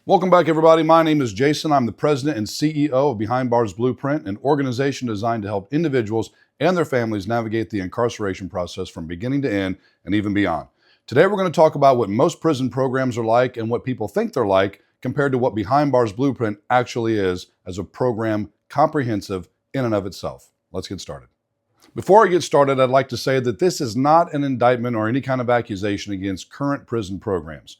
Welcome back, everybody. My name is Jason. I'm the president and CEO of Behind Bars Blueprint, an organization designed to help individuals and their families navigate the incarceration process from beginning to end and even beyond. Today, we're going to talk about what most prison programs are like and what people think they're like compared to what Behind Bars Blueprint actually is as a program comprehensive in and of itself. Let's get started. Before I get started, I'd like to say that this is not an indictment or any kind of accusation against current prison programs.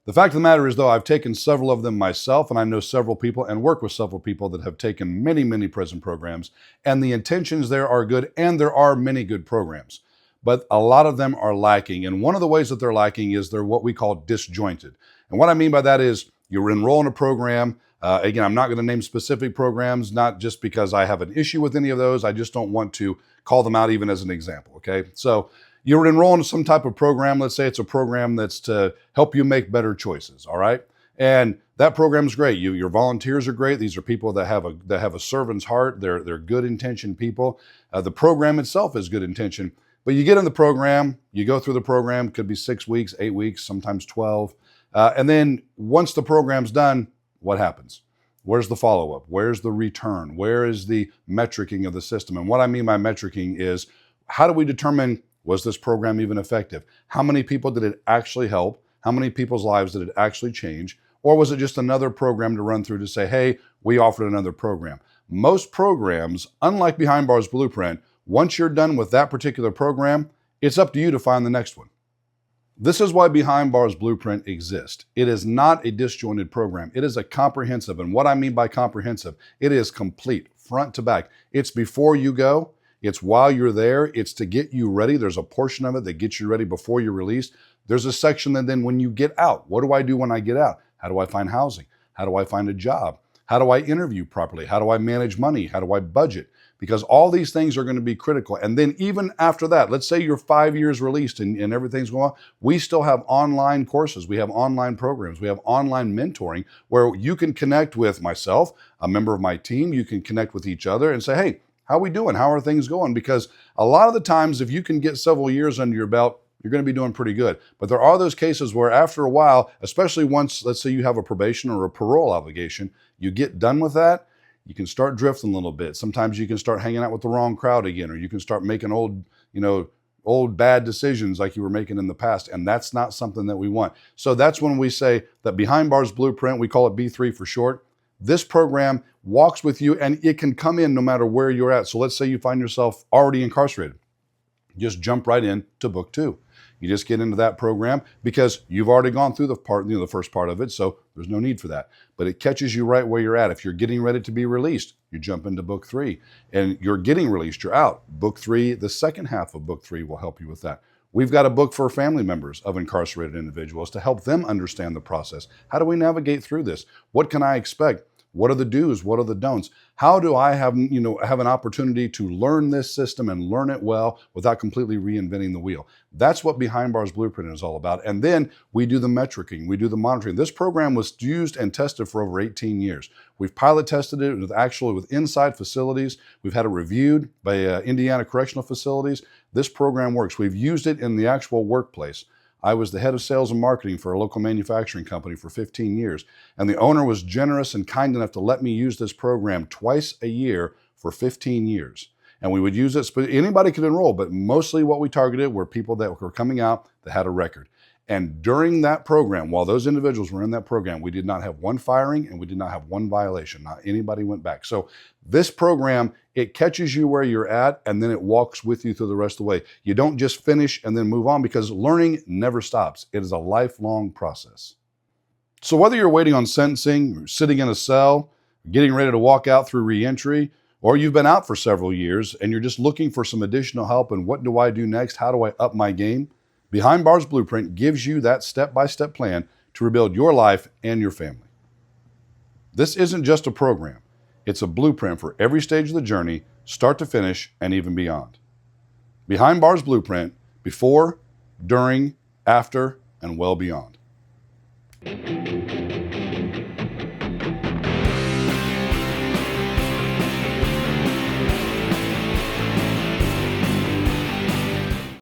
The fact of the matter is, though, I've taken several of them myself, and I know several people and work with several people that have taken many prison programs, and the intentions there are good, and there are many good programs. But a lot of them are lacking, and one of the ways that they're lacking is they're what we call disjointed. And what I mean by that is you enroll in a program. Again, I'm not going to name specific programs, not just because I have an issue with any of those. I just don't want to call them out even as an example, okay? So you're enrolled in some type of program. Let's say it's a program that's to help you make better choices, all right? And that program's great. Your volunteers are great. These are people that have a servant's heart. They're good intentioned people. The program itself is good intention. But you get in the program, you go through the program, could be 6 weeks, 8 weeks, sometimes 12. And then once the program's done, what happens? Where's the follow-up? Where's the return? Where is the metricing of the system? And what I mean by metricing is, how do we determine, was this program even effective? How many people did it actually help? How many people's lives did it actually change? Or was it just another program to run through to say, hey, we offered another program? Most programs, unlike Behind Bars Blueprint, once you're done with that particular program, it's up to you to find the next one. This is why Behind Bars Blueprint exists. It is not a disjointed program. It is a comprehensive. And what I mean by comprehensive, it is complete, front to back. It's before you go. It's while you're there. It's to get you ready. There's a portion of it that gets you ready before you're released. There's a section that then when you get out, what do I do when I get out? How do I find housing? How do I find a job? How do I interview properly? How do I manage money? How do I budget? Because all these things are going to be critical. And then even after that, let's say you're 5 years released and everything's going on, we still have online courses. We have online programs. We have online mentoring where you can connect with myself, a member of my team. You can connect with each other and say, hey, how are we doing? How are things going? Because a lot of the times, if you can get several years under your belt, you're going to be doing pretty good. But there are those cases where after a while, especially once, let's say you have a probation or a parole obligation, you get done with that, you can start drifting a little bit. Sometimes you can start hanging out with the wrong crowd again, or you can start making old bad decisions like you were making in the past. And that's not something that we want. So that's when we say that Behind Bars Blueprint, we call it B3 for short. This program walks with you and it can come in no matter where you're at. So let's say you find yourself already incarcerated. Just jump right into book 2. You just get into that program because you've already gone through the first part of it, so there's no need for that. But it catches you right where you're at. If you're getting ready to be released, you jump into book 3. And you're getting released, you're out. Book 3, the second half of book 3 will help you with that. We've got a book for family members of incarcerated individuals to help them understand the process. How do we navigate through this? What can I expect? What are the do's? What are the don'ts? How do I have an opportunity to learn this system and learn it well without completely reinventing the wheel? That's what Behind Bars Blueprint is all about. And then we do the metricing, we do the monitoring. This program was used and tested for over 18 years. We've pilot tested it with inside facilities. We've had it reviewed by Indiana correctional facilities. This program works. We've used it in the actual workplace. I was the head of sales and marketing for a local manufacturing company for 15 years. And the owner was generous and kind enough to let me use this program twice a year for 15 years. And we would use it, anybody could enroll, but mostly what we targeted were people that were coming out that had a record. And during that program, while those individuals were in that program, we did not have one firing and we did not have one violation. Not anybody went back. So this program, it catches you where you're at and then it walks with you through the rest of the way. You don't just finish and then move on because learning never stops. It is a lifelong process. So whether you're waiting on sentencing, or sitting in a cell, getting ready to walk out through reentry, or you've been out for several years and you're just looking for some additional help and what do I do next? How do I up my game? Behind Bars Blueprint gives you that step-by-step plan to rebuild your life and your family. This isn't just a program. It's a blueprint for every stage of the journey, start to finish, and even beyond. Behind Bars Blueprint, before, during, after, and well beyond.